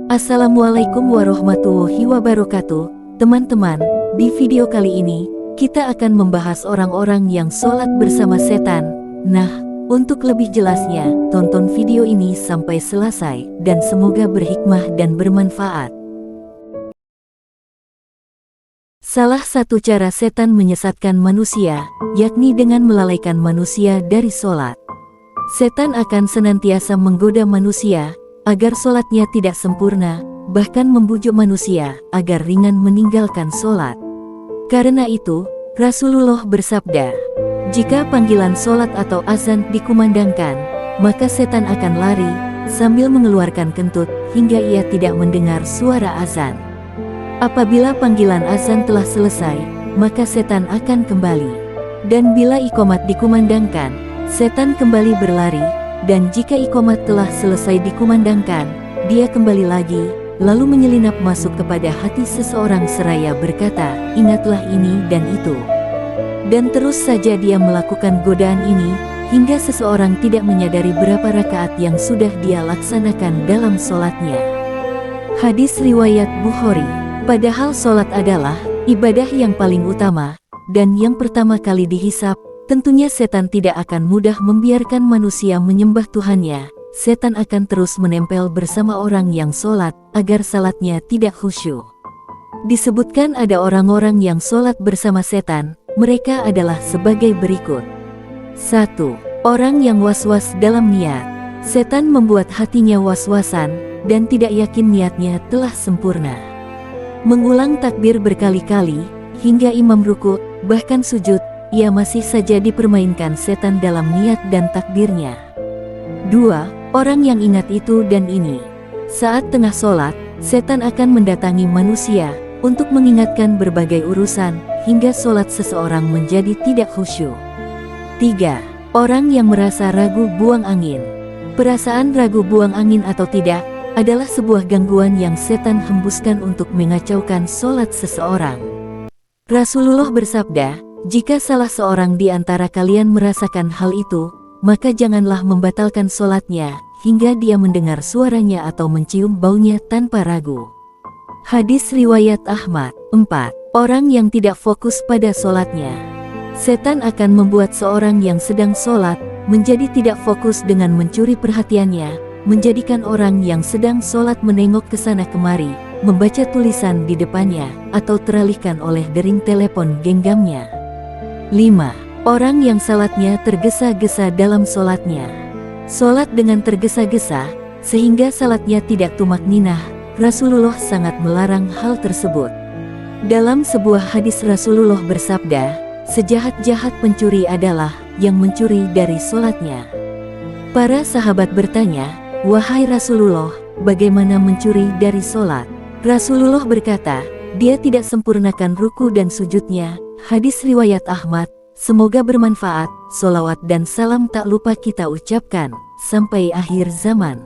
Assalamualaikum warahmatullahi wabarakatuh. Teman-teman, di video kali ini, kita akan membahas orang-orang yang sholat bersama setan. Nah, untuk lebih jelasnya, tonton video ini sampai selesai, dan semoga berhikmah dan bermanfaat. Salah satu cara setan menyesatkan manusia, yakni dengan melalaikan manusia dari sholat. Setan akan senantiasa menggoda manusia, agar sholatnya tidak sempurna, bahkan membujuk manusia, agar ringan meninggalkan sholat. Karena itu, Rasulullah bersabda, jika panggilan sholat atau azan dikumandangkan, maka setan akan lari, sambil mengeluarkan kentut, hingga ia tidak mendengar suara azan. Apabila panggilan azan telah selesai, maka setan akan kembali. Dan bila iqomat dikumandangkan, setan kembali berlari, dan jika iqomat telah selesai dikumandangkan, dia kembali lagi, lalu menyelinap masuk kepada hati seseorang seraya berkata, ingatlah ini dan itu. Dan terus saja dia melakukan godaan ini, hingga seseorang tidak menyadari berapa rakaat yang sudah dia laksanakan dalam sholatnya. Hadis riwayat Bukhari. Padahal sholat adalah ibadah yang paling utama, dan yang pertama kali dihisab. Tentunya setan tidak akan mudah membiarkan manusia menyembah Tuhannya. Setan akan terus menempel bersama orang yang sholat, agar salatnya tidak khusyuk. Disebutkan ada orang-orang yang sholat bersama setan, mereka adalah sebagai berikut. 1. Orang yang was-was dalam niat. Setan membuat hatinya was-wasan, dan tidak yakin niatnya telah sempurna. Mengulang takbir berkali-kali, hingga imam ruku, bahkan sujud, ia masih saja dipermainkan setan dalam niat dan takbirnya. 2. Orang yang ingat itu dan ini. Saat tengah sholat, setan akan mendatangi manusia, untuk mengingatkan berbagai urusan, hingga sholat seseorang menjadi tidak khusyuk. 3. Orang yang merasa ragu buang angin. Perasaan ragu buang angin atau tidak, adalah sebuah gangguan yang setan hembuskan untuk mengacaukan sholat seseorang. Rasulullah bersabda, jika salah seorang di antara kalian merasakan hal itu, maka janganlah membatalkan sholatnya, hingga dia mendengar suaranya atau mencium baunya tanpa ragu. Hadis riwayat Ahmad. 4. Orang yang tidak fokus pada sholatnya. Setan akan membuat seorang yang sedang sholat, menjadi tidak fokus dengan mencuri perhatiannya, menjadikan orang yang sedang sholat menengok ke sana kemari, membaca tulisan di depannya, atau teralihkan oleh dering telepon genggamnya. 5. Orang yang salatnya tergesa-gesa dalam solatnya. Solat dengan tergesa-gesa, sehingga salatnya tidak tumakninah. Rasulullah sangat melarang hal tersebut. Dalam sebuah hadis Rasulullah bersabda, sejahat-jahat pencuri adalah yang mencuri dari solatnya. Para sahabat bertanya, wahai Rasulullah, bagaimana mencuri dari solat? Rasulullah berkata, dia tidak sempurnakan ruku dan sujudnya. Hadis riwayat Ahmad. Semoga bermanfaat. Sholawat dan salam tak lupa kita ucapkan sampai akhir zaman.